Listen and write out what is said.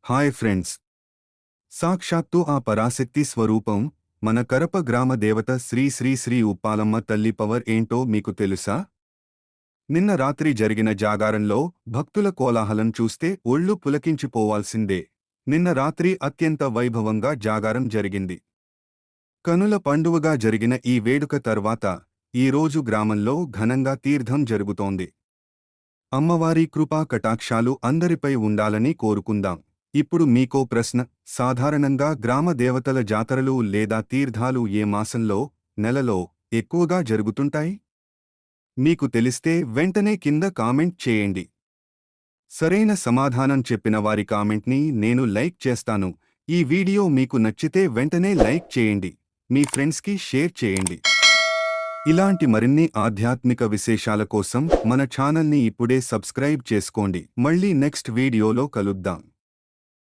Hi friends. సాక్షాత్తు ఆ పరాశక్తి స్వరూపం మన కరప గ్రామ దేవత శ్రీ శ్రీ శ్రీ ఉప్పాలమ్మ తల్లి పవర్ ఏంటో మీకు తెలుసా? నిన్న రాత్రి జరిగిన జాగారంలో భక్తుల కోలాహలం చూస్తే ఒళ్ళు పులకించిపోవాల్సిందే. నిన్న రాత్రి అత్యంత వైభవంగా జాగారం జరిగింది. కనుల పండువగా జరిగిన ఈ వేడుక తర్వాత ఈరోజు గ్రామంలో ఘనంగా తీర్థం జరుగుతోంది. అమ్మవారి కృపా కటాక్షాలు అందరిపై ఉండాలని కోరుకుందాం. ఇప్పుడు మీకో ప్రశ్న. సాధారణంగా గ్రామ దేవతల జాతరలు లేదా తీర్థాలు ఏ మాసంలో, నెలలో ఎక్కువగా జరుగుతుంటాయి? మీకు తెలిస్తే వెంటనే కింద కామెంట్ చేయండి. సరైన సమాధానం చెప్పిన వారి కామెంట్ని నేను లైక్ చేస్తాను. ఈ వీడియో మీకు నచ్చితే వెంటనే లైక్ చేయండి. మీ ఫ్రెండ్స్కి షేర్ చేయండి. ఇలాంటి మరిన్ని ఆధ్యాత్మిక విశేషాల కోసం మన ఛానల్ని ఇప్పుడే సబ్స్క్రైబ్ చేసుకోండి. మళ్ళీ నెక్స్ట్ వీడియోలో కలుద్దాం.